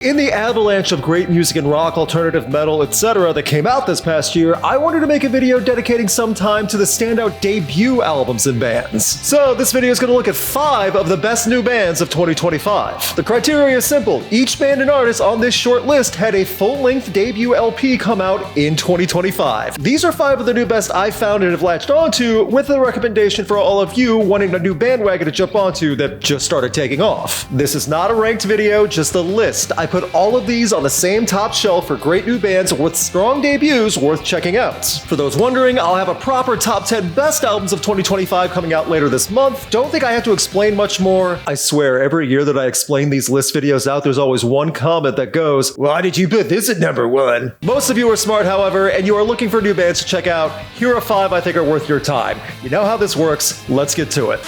In the avalanche of great music and rock, alternative metal, etc. that came out this past year, I wanted to make a video dedicating some time to the standout debut albums and bands. So this video is going to look at 5 of the best new bands of 2025. The criteria is simple. Each band and artist on this short list had a full-length debut LP come out in 2025. These are 5 of the new best I found and have latched onto, with a recommendation for all of you wanting a new bandwagon to jump onto that just started taking off. This is not a ranked video, just a list. I put all of these on the same top shelf for great new bands with strong debuts worth checking out. For those wondering, I'll have a proper top 10 best albums of 2025 coming out later this month. Don't think I have to explain much more. I swear, every year that I explain these list videos out, there's always one comment that goes, "Why did you put this at number 1? Most of you are smart, however, and you are looking for new bands to check out. Here are 5 I think are worth your time. You know how this works. Let's get to it.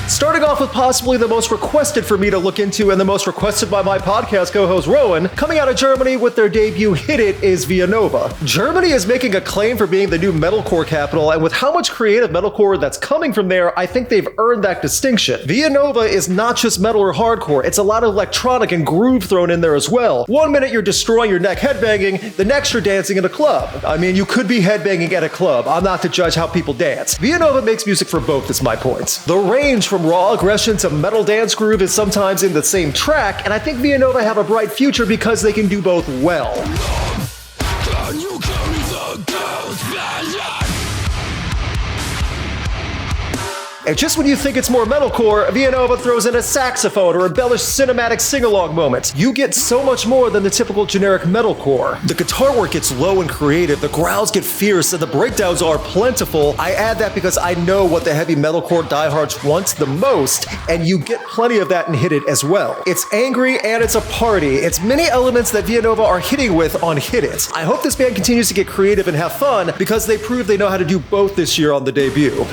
Starting off with possibly the most requested for me to look into and the most requested by my podcast co-host Rowan, coming out of Germany with their debut Hit It is Vianova. Germany is making a claim for being the new metalcore capital, and with how much creative metalcore that's coming from there, I think they've earned that distinction. Vianova is not just metal or hardcore, it's a lot of electronic and groove thrown in there as well. One minute you're destroying your neck headbanging, the next you're dancing in a club. I mean, you could be headbanging at a club. I'm not to judge how people dance. Vianova makes music for both is my point. The range from raw aggression to metal dance groove is sometimes in the same track, and I think Vianova have a bright future because they can do both well. And just when you think it's more metalcore, Vianova throws in a saxophone or embellished cinematic sing-along moments. You get so much more than the typical generic metalcore. The guitar work gets low and creative, the growls get fierce, and the breakdowns are plentiful. I add that because I know what the heavy metalcore diehards want the most, and you get plenty of that in Hit It as well. It's angry and it's a party. It's many elements that Vianova are hitting with on Hit It. I hope this band continues to get creative and have fun because they prove they know how to do both this year on the debut.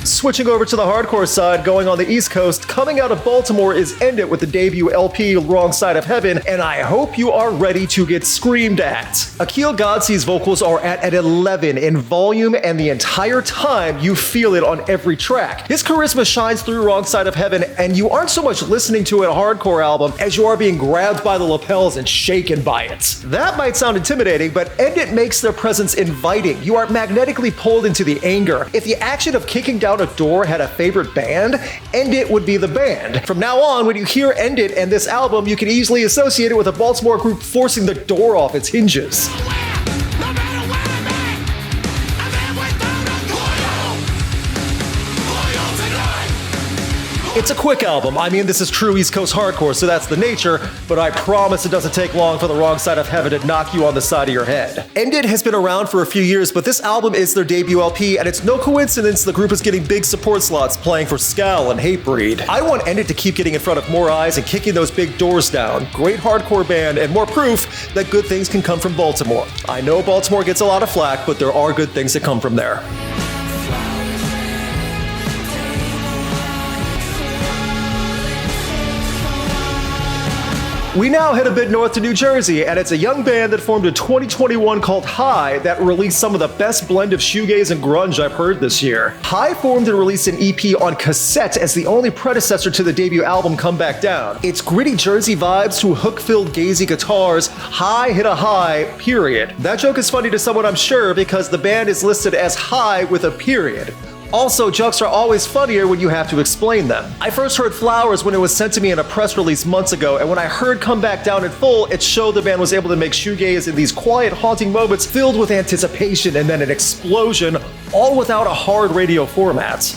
Switching over to the hardcore side, going on the East Coast, coming out of Baltimore is End It with the debut LP Wrong Side of Heaven, and I hope you are ready to get screamed at. Akil Godsey's vocals are at 11 in volume, and the entire time you feel it on every track. His charisma shines through Wrong Side of Heaven, and you aren't so much listening to a hardcore album as you are being grabbed by the lapels and shaken by it. That might sound intimidating, but End It makes their presence inviting. You are magnetically pulled into the anger. If the action of kicking down a door had a favorite band, End It would be the band. From now on, when you hear End It and this album, you can easily associate it with a Baltimore group forcing the door off its hinges. It's a quick album. I mean, this is true East Coast hardcore, so that's the nature, but I promise it doesn't take long for the Wrong Side of Heaven to knock you on the side of your head. End It has been around for a few years, but this album is their debut LP, and it's no coincidence the group is getting big support slots playing for Scowl and Hatebreed. I want End It to keep getting in front of more eyes and kicking those big doors down. Great hardcore band, and more proof that good things can come from Baltimore. I know Baltimore gets a lot of flack, but there are good things that come from there. We now head a bit north to New Jersey, and it's a young band that formed in 2021 called High that released some of the best blend of shoegaze and grunge I've heard this year. High formed and released an EP on cassette as the only predecessor to the debut album Come Back Down. It's gritty Jersey vibes to hook-filled gazy guitars. High hit a high, period. That joke is funny to someone, I'm sure, because the band is listed as High with a period. Also, jokes are always funnier when you have to explain them. I first heard Flowers when it was sent to me in a press release months ago, and when I heard Come Back Down in full, it showed the band was able to make shoegaze in these quiet, haunting moments filled with anticipation and then an explosion, all without a hard radio format.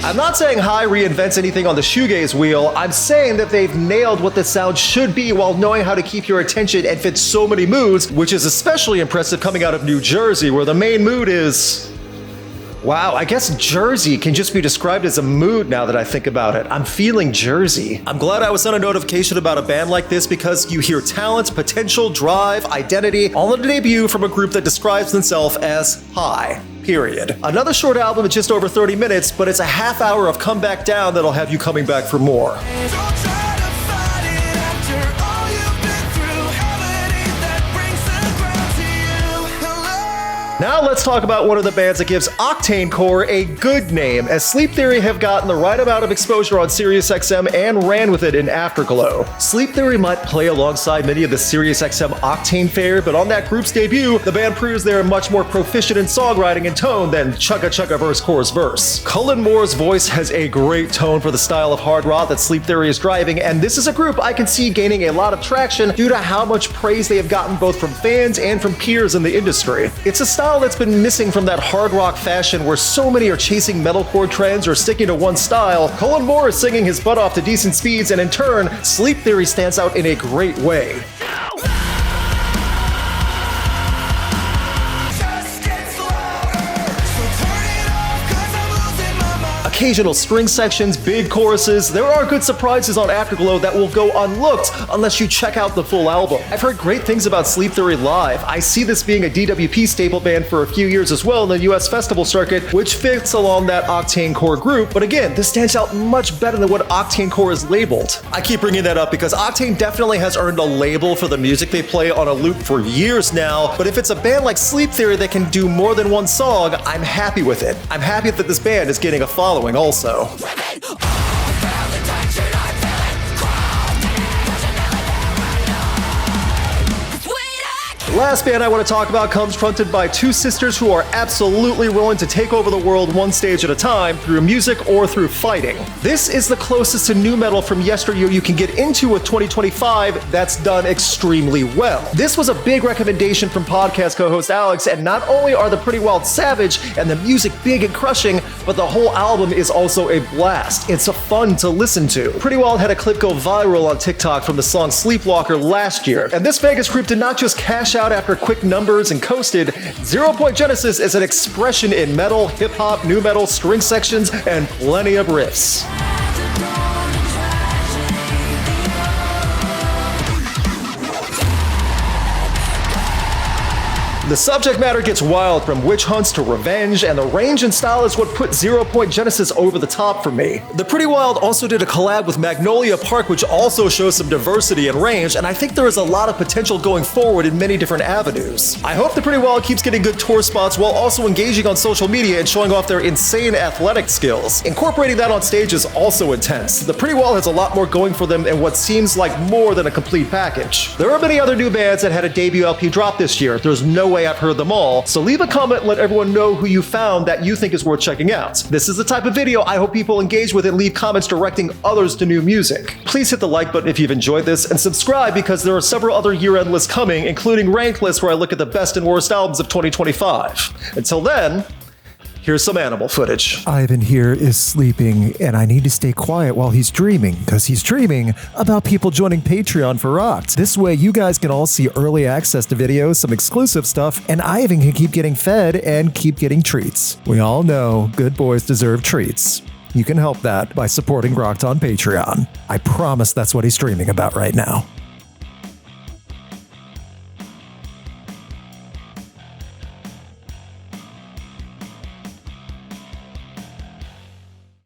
I'm not saying High reinvents anything on the shoegaze wheel, I'm saying that they've nailed what the sound should be while knowing how to keep your attention and fit so many moods, which is especially impressive coming out of New Jersey, where the main mood is... Wow, I guess Jersey can just be described as a mood now that I think about it. I'm feeling Jersey. I'm glad I was sent a notification about a band like this because you hear talent, potential, drive, identity, all in a debut from a group that describes themselves as High. period. Another short album at just over 30 minutes, but it's a half hour of Come Back Down that'll have you coming back for more. Now let's talk about one of the bands that gives Octane Core a good name, as Sleep Theory have gotten the right amount of exposure on SiriusXM and ran with it in Afterglow. Sleep Theory might play alongside many of the SiriusXM Octane fare, but on that group's debut, the band proves they're much more proficient in songwriting and tone than chugga chugga verse chorus verse. Cullen Moore's voice has a great tone for the style of hard rock that Sleep Theory is driving, and this is a group I can see gaining a lot of traction due to how much praise they have gotten both from fans and from peers in the industry. It's a style that's been missing from that hard rock fashion where so many are chasing metalcore trends or sticking to one style. Cullen Moore is singing his butt off to decent speeds, and in turn, Sleep Theory stands out in a great way. Occasional string sections, big choruses, there are good surprises on Afterglow that will go unlooked unless you check out the full album. I've heard great things about Sleep Theory live. I see this being a DWP staple band for a few years as well in the US festival circuit, which fits along that Octane Core group, but again, this stands out much better than what Octane Core is labeled. I keep bringing that up because Octane definitely has earned a label for the music they play on a loop for years now, but if it's a band like Sleep Theory that can do more than one song, I'm happy with it. I'm happy that this band is getting a following also. Last band I want to talk about comes fronted by two sisters who are absolutely willing to take over the world one stage at a time through music or through fighting. This is the closest to nu metal from yesteryear you can get into with 2025 that's done extremely well. This was a big recommendation from podcast co-host Alex, and not only are the Pretty Wild savage and the music big and crushing, but the whole album is also a blast. It's fun to listen to. Pretty Wild had a clip go viral on TikTok from the song Sleepwalker last year, and this Vegas group did not just cash out after quick numbers and coasted. 0.Genesis is an expression in metal, hip-hop, nu metal, string sections, and plenty of riffs. The subject matter gets wild, from witch hunts to revenge, and the range and style is what put 0.Genesis over the top for me. The Pretty Wild also did a collab with Magnolia Park, which also shows some diversity and range, and I think there is a lot of potential going forward in many different avenues. I hope the Pretty Wild keeps getting good tour spots while also engaging on social media and showing off their insane athletic skills. Incorporating that on stage is also intense. The Pretty Wild has a lot more going for them in what seems like more than a complete package. There are many other new bands that had a debut LP drop this year. There's no way I've heard them all, so leave a comment and let everyone know who you found that you think is worth checking out. This is the type of video I hope people engage with and leave comments directing others to new music. Please hit the like button if you've enjoyed this, and subscribe because there are several other year-end lists coming, including ranked lists where I look at the best and worst albums of 2025. Until then, here's some animal footage. Ivan here is sleeping, and I need to stay quiet while he's dreaming, because he's dreaming about people joining Patreon for Rocked. This way, you guys can all see early access to videos, some exclusive stuff, and Ivan can keep getting fed and keep getting treats. We all know good boys deserve treats. You can help that by supporting Rocked on Patreon. I promise that's what he's dreaming about right now.